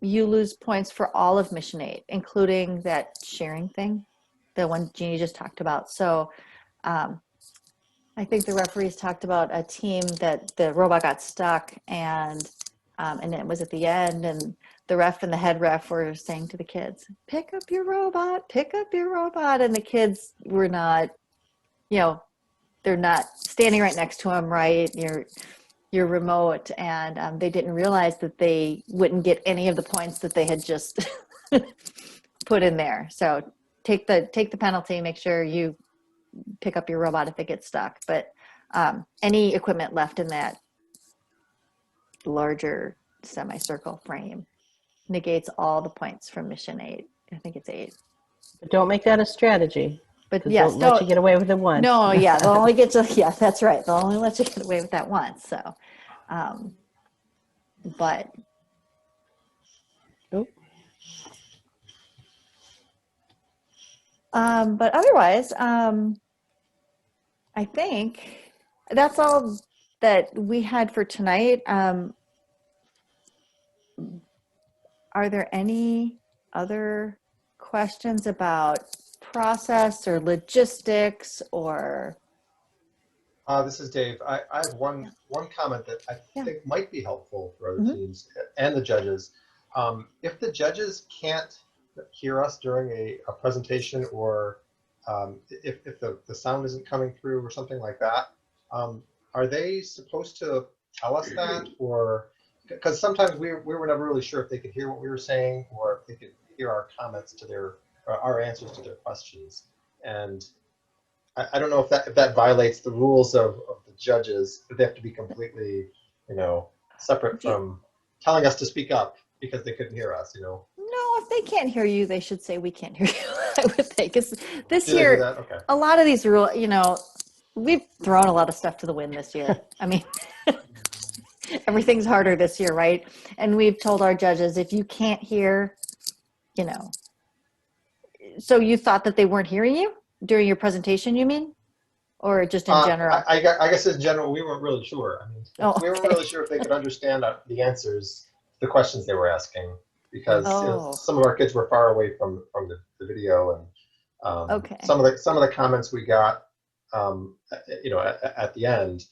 Speaker 1: you lose points for all of Mission 8, including that sharing thing, the one Jeannie just talked about. So I think the referees talked about a team that the robot got stuck and it was at the end, and the ref and the head ref were saying to the kids, pick up your robot, pick up your robot. And the kids were not, you know, they're not standing right next to him, right? Your remote, and they didn't realize that they wouldn't get any of the points that they had just put in there. So take the penalty, make sure you pick up your robot if it gets stuck. But any equipment left in that larger semicircle frame negates all the points from Mission 8. I think it's 8.
Speaker 2: But don't make that a strategy.
Speaker 1: But
Speaker 2: 'Cause
Speaker 1: yes,
Speaker 2: they'll let you get away with it once.
Speaker 1: No, yeah, they'll only get to, yeah, that's right. They'll only let you get away with that once. So, but.
Speaker 2: Oop.
Speaker 1: But otherwise, I think that's all that we had for tonight. Are there any other questions about process or logistics or?
Speaker 7: This is Dave. I have one comment that I think might be helpful for other teams and the judges. If the judges can't hear us during a presentation, or if the sound isn't coming through or something like that, are they supposed to tell us that? Or because sometimes we were never really sure if they could hear what we were saying or if they could hear our comments to our answers to their questions. And I don't know if that violates the rules of the judges, but they have to be completely, separate from telling us to speak up because they couldn't hear us, No,
Speaker 1: if they can't hear you, they should say we can't hear you, I would think. Because this
Speaker 7: Do they do
Speaker 1: year,
Speaker 7: that? Okay.
Speaker 1: a lot of these rules, we've thrown a lot of stuff to the wind this year. I mean, everything's harder this year, right? And we've told our judges, if you can't hear, so you thought that they weren't hearing you during your presentation, you mean? Or just in general?
Speaker 7: I guess in general, we weren't really sure. I mean, we weren't
Speaker 1: okay.
Speaker 7: really sure if they could understand the answers to the questions they were asking because some of our kids were far away from the video, and
Speaker 1: okay.
Speaker 7: some of the comments we got, at the end,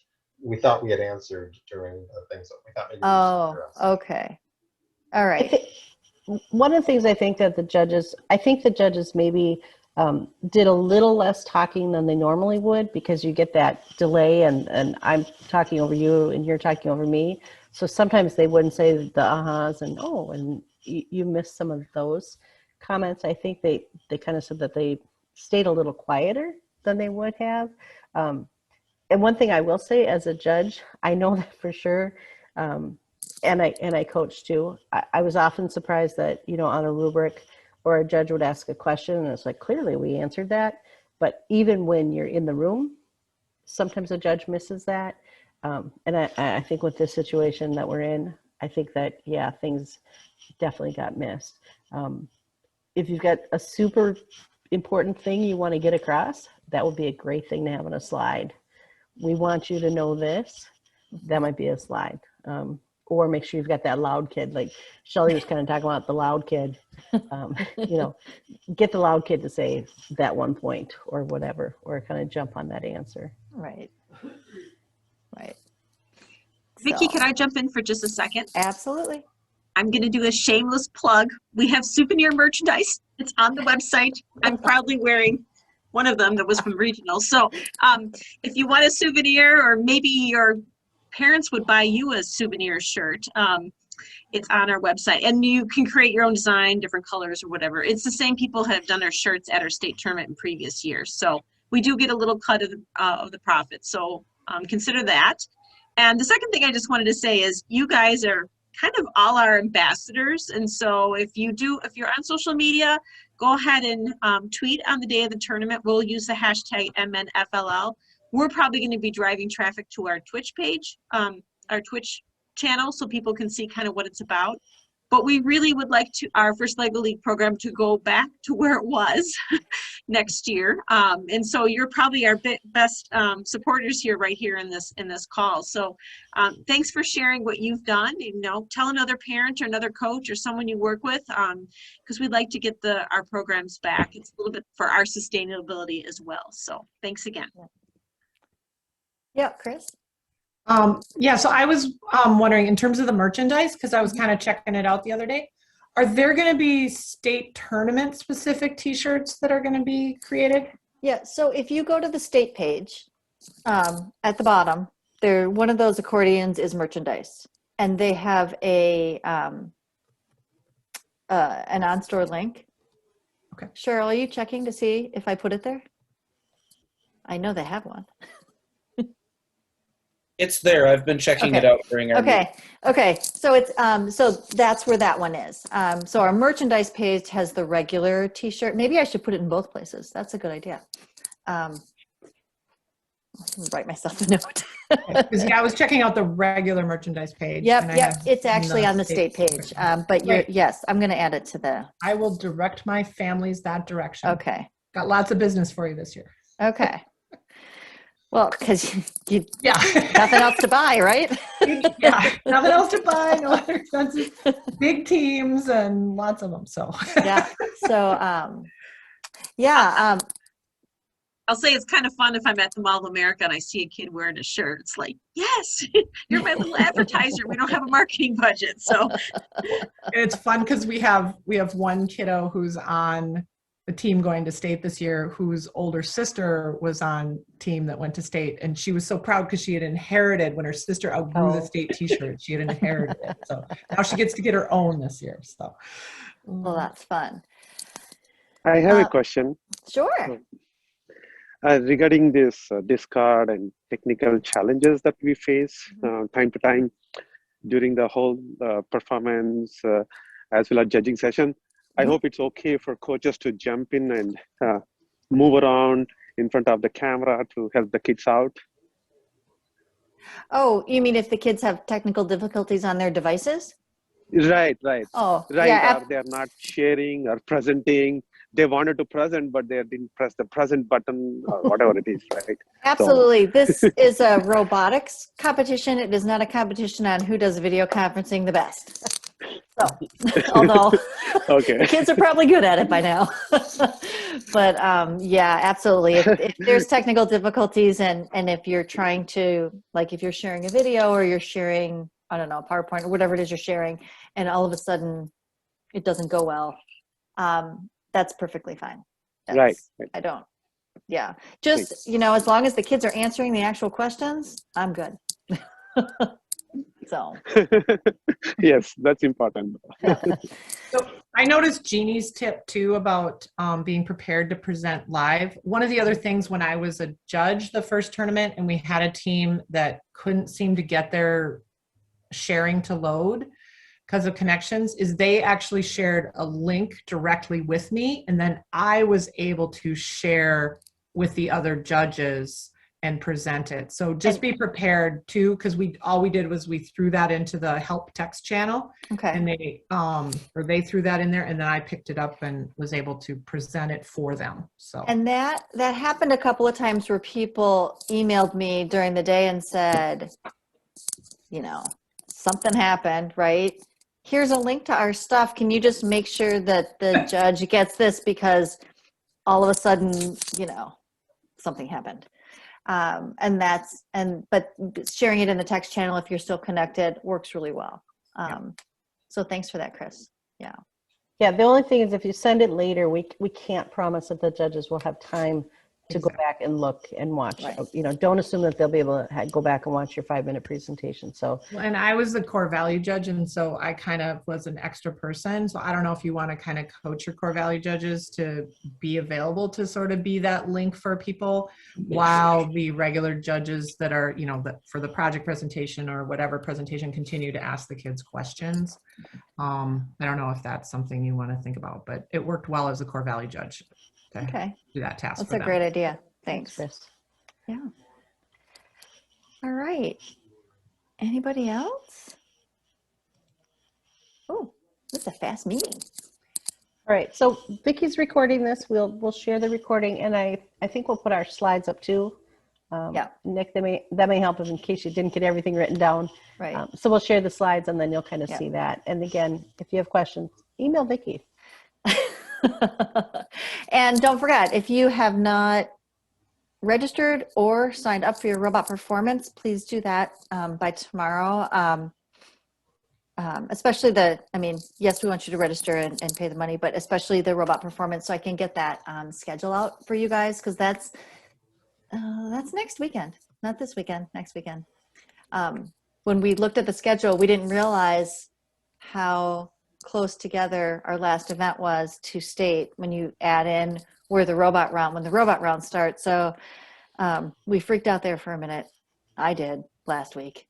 Speaker 7: we thought we had answered during the things that we thought maybe.
Speaker 1: Okay. All right.
Speaker 2: One of the things I think that the judges maybe did a little less talking than they normally would, because you get that delay and I'm talking over you and you're talking over me. So sometimes they wouldn't say the ahas and you missed some of those comments. I think they kind of said that they stayed a little quieter than they would have. And one thing I will say as a judge, I know that for sure, and I coach too. I was often surprised that, on a rubric or a judge would ask a question and it's like, clearly we answered that. But even when you're in the room, sometimes a judge misses that. And I think with this situation that we're in, I think that, things definitely got missed. If you've got a super important thing you want to get across, that would be a great thing to have on a slide. We want you to know this. That might be a slide. Or make sure you've got that loud kid. Like Shelley was kind of talking about the loud kid. Get the loud kid to say that one point or whatever, or kind of jump on that answer.
Speaker 1: Right.
Speaker 8: Vicki, can I jump in for just a second?
Speaker 1: Absolutely.
Speaker 8: I'm going to do a shameless plug. We have souvenir merchandise. It's on the website. I'm proudly wearing one of them that was from Regional. So if you want a souvenir, or maybe your parents would buy you a souvenir shirt, it's on our website. And you can create your own design, different colors or whatever. It's the same people have done our shirts at our state tournament in previous years. So we do get a little cut of the profit. So consider that. And the second thing I just wanted to say is you guys are kind of all our ambassadors. And so if you're on social media, go ahead and tweet on the day of the tournament. We'll use the hashtag MNFLL. We're probably going to be driving traffic to our Twitch page, our Twitch channel so people can see kind of what it's about. But we really would like our First Lego League program to go back to where it was next year. And so you're probably our best supporters here, right here in this call. So thanks for sharing what you've done. You know, tell another parent or another coach or someone you work with, because we'd like to get our programs back. It's a little bit for our sustainability as well. So thanks again.
Speaker 1: Yeah, Chris?
Speaker 9: Yeah, so I was wondering in terms of the merchandise, because I was kind of checking it out the other day, are there going to be state tournament specific t-shirts that are going to be created?
Speaker 1: Yeah, so if you go to the state page, at the bottom, one of those accordions is merchandise, and they have an on-store link.
Speaker 9: Okay.
Speaker 1: Cheryl, are you checking to see if I put it there? I know they have one.
Speaker 10: It's there. I've been checking it out during our meeting.
Speaker 1: Okay. So it's so that's where that one is. So our merchandise page has the regular T-shirt. Maybe I should put it in both places. That's a good idea. I'll write myself a note.
Speaker 9: Because yeah, I was checking out the regular merchandise page.
Speaker 1: Yep.
Speaker 9: and I have
Speaker 1: It's actually on the state page. But
Speaker 9: Right.
Speaker 1: yes, I'm going to add it to the.
Speaker 9: I will direct my families that direction.
Speaker 1: Okay.
Speaker 9: Got lots of business for you this year.
Speaker 1: Okay. Well, because you
Speaker 9: Yeah.
Speaker 1: nothing else to buy, right?
Speaker 9: Yeah, nothing else to buy, no other expenses, big teams and lots of them. So
Speaker 1: Yeah. So yeah.
Speaker 8: I'll say it's kind of fun if I'm at the Mall of America and I see a kid wearing a shirt. It's like, yes, you're my little advertiser. We don't have a marketing budget. So
Speaker 9: it's fun because we have one kiddo who's on the team going to state this year, whose older sister was on team that went to state, and she was so proud because she had inherited when her sister outgrew the state T-shirt. She had inherited it, so now she gets to get her own this year. So,
Speaker 1: Well, that's fun.
Speaker 11: I have a question.
Speaker 1: Sure.
Speaker 11: Regarding this discard and technical challenges that we face time to time during the whole performance as well as judging session. I hope it's okay for coaches to jump in and move around in front of the camera to help the kids out.
Speaker 1: Oh, you mean if the kids have technical difficulties on their devices?
Speaker 11: Right.
Speaker 1: Oh,
Speaker 11: Right,
Speaker 1: yeah.
Speaker 11: or they're not sharing or presenting. They wanted to present, but they didn't press the present button or whatever it is, right?
Speaker 1: Absolutely. This is a robotics competition. It is not a competition on who does video conferencing the best. So, although the kids are probably good at it by now. But yeah, absolutely. If there's technical difficulties and if you're trying to, like if you're sharing a video or you're sharing, I don't know, PowerPoint or whatever it is you're sharing, and all of a sudden it doesn't go well, that's perfectly fine.
Speaker 11: Right.
Speaker 1: I don't. Yeah. Just, as long as the kids are answering the actual questions, I'm good. So.
Speaker 11: Yes, that's important.
Speaker 9: So I noticed Jeannie's tip too about being prepared to present live. One of the other things when I was a judge the first tournament and we had a team that couldn't seem to get their sharing to load because of connections is they actually shared a link directly with me, and then I was able to share with the other judges and present it. So just be prepared too, because all we did was we threw that into the help text channel.
Speaker 1: Okay.
Speaker 9: And they threw that in there, and then I picked it up and was able to present it for them. So
Speaker 1: and that happened a couple of times where people emailed me during the day and said, something happened, right? Here's a link to our stuff. Can you just make sure that the judge gets this because all of a sudden, something happened. But sharing it in the text channel, if you're still connected, works really well. So thanks for that, Chris. Yeah.
Speaker 2: Yeah, the only thing is if you send it later, we can't promise that the judges will have time to go back and look and watch.
Speaker 1: Right.
Speaker 2: Don't assume that they'll be able to go back and watch your 5-minute presentation. So,
Speaker 9: and I was the core value judge, and so I kind of was an extra person. So I don't know if you want to kind of coach your core value judges to be available to sort of be that link for people, while the regular judges that are, for the project presentation or whatever presentation continue to ask the kids questions. I don't know if that's something you want to think about, but it worked well as a core value judge.
Speaker 1: Okay.
Speaker 9: Do that task.
Speaker 1: That's a great idea. Thanks.
Speaker 2: Chris.
Speaker 1: Yeah. All right. Anybody else? It's a fast meeting.
Speaker 2: All right, so Vicky's recording this. We'll share the recording, and I think we'll put our slides up too.
Speaker 1: Yeah.
Speaker 2: Nick, that may help in case you didn't get everything written down.
Speaker 1: Right.
Speaker 2: So we'll share the slides, and then you'll kind of
Speaker 1: Yeah.
Speaker 2: see that. And again, if you have questions, email Vicky.
Speaker 1: And don't forget, if you have not registered or signed up for your robot performance, please do that by tomorrow. Especially yes, we want you to register and pay the money, but especially the robot performance, so I can get that schedule out for you guys, because that's next weekend, not this weekend, next weekend. When we looked at the schedule, we didn't realize how close together our last event was to state when you add in when the robot round starts. So we freaked out there for a minute. I did last week,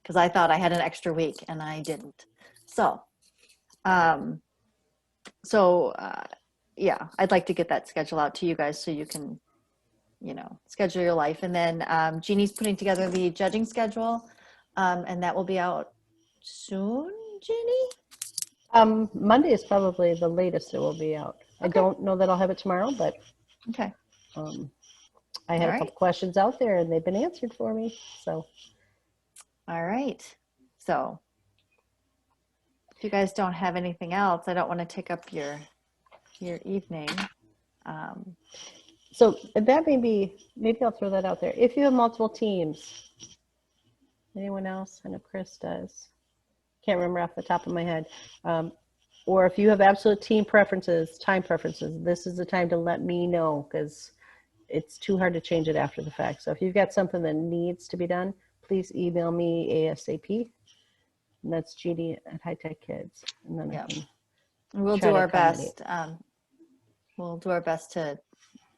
Speaker 1: because I thought I had an extra week and I didn't. So, yeah, I'd like to get that schedule out to you guys so you can, schedule your life. And then Jeannie's putting together the judging schedule, and that will be out soon, Jeannie?
Speaker 2: Monday is probably the latest it will be out. Okay. I don't know that I'll have it tomorrow, but
Speaker 1: okay.
Speaker 2: I had a couple questions out there and they've been answered for me. So.
Speaker 1: All right. So if you guys don't have anything else, I don't want to take up your evening.
Speaker 2: So that maybe I'll throw that out there. If you have multiple teams, anyone else? I know Chris does. Can't remember off the top of my head. Or if you have absolute team preferences, time preferences, this is the time to let me know, because it's too hard to change it after the fact. So if you've got something that needs to be done, please email me ASAP. And that's Judy at High Tech Kids. And then
Speaker 1: we'll do our best. We'll do our best to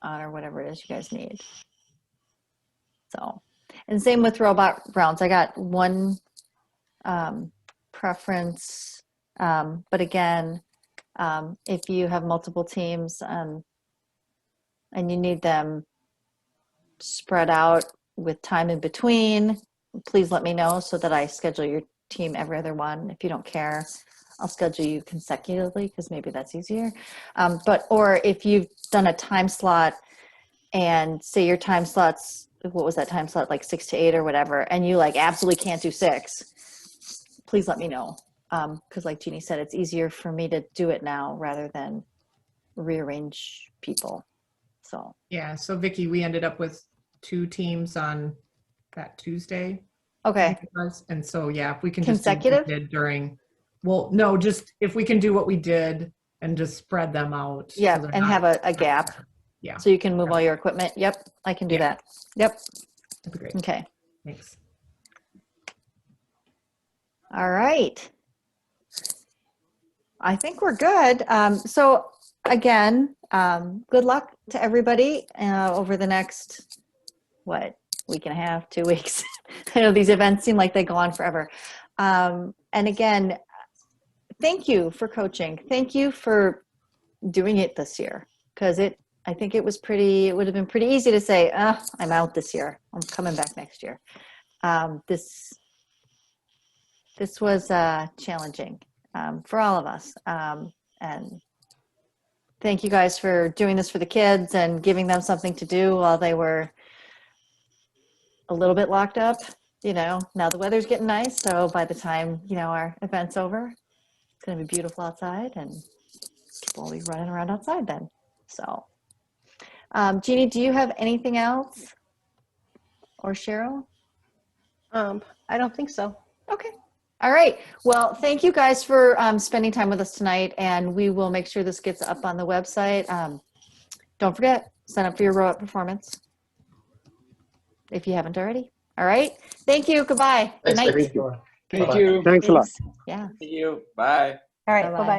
Speaker 1: honor whatever it is you guys need. So, and same with robot rounds. I got one preference, but again, if you have multiple teams and you need them spread out with time in between, please let me know so that I schedule your team every other one. If you don't care, I'll schedule you consecutively, because maybe that's easier. Or if you've done a time slot and say your time slots, what was that time slot, like 6 to 8 or whatever, and you absolutely can't do 6, please let me know. Because like Jeannie said, it's easier for me to do it now rather than rearrange people. So
Speaker 9: yeah, so Vicky, we ended up with 2 teams on that Tuesday.
Speaker 1: Okay.
Speaker 9: And so yeah, if we can
Speaker 1: consecutive
Speaker 9: just just if we can do what we did and just spread them out.
Speaker 1: Yeah, so and have a gap.
Speaker 9: Yeah.
Speaker 1: So you can move all your equipment. Yep, I can do that. Yep.
Speaker 9: That'd be great.
Speaker 1: Okay.
Speaker 9: Thanks.
Speaker 1: All right. I think we're good. So again, good luck to everybody over the next, week and a half, 2 weeks. I know these events seem like they go on forever. And again, thank you for coaching. Thank you for doing it this year, because I think it would have been pretty easy to say, I'm out this year. I'm coming back next year. This was challenging for all of us. And thank you guys for doing this for the kids and giving them something to do while they were a little bit locked up. Now the weather's getting nice, so by the time our event's over, it's going to be beautiful outside and people will be running around outside then. So Jeannie, do you have anything else, or Cheryl?
Speaker 2: I don't think so.
Speaker 1: Okay. All right. Well, thank you guys for spending time with us tonight, and we will make sure this gets up on the website. Don't forget, sign up for your robot performance if you haven't already. All right. Thank you. Goodbye. Good night.
Speaker 10: Thank you.
Speaker 11: Thanks a lot.
Speaker 1: Yeah.
Speaker 10: Thank you. Bye.
Speaker 2: All right.
Speaker 1: Bye-bye.
Speaker 2: Bye-bye.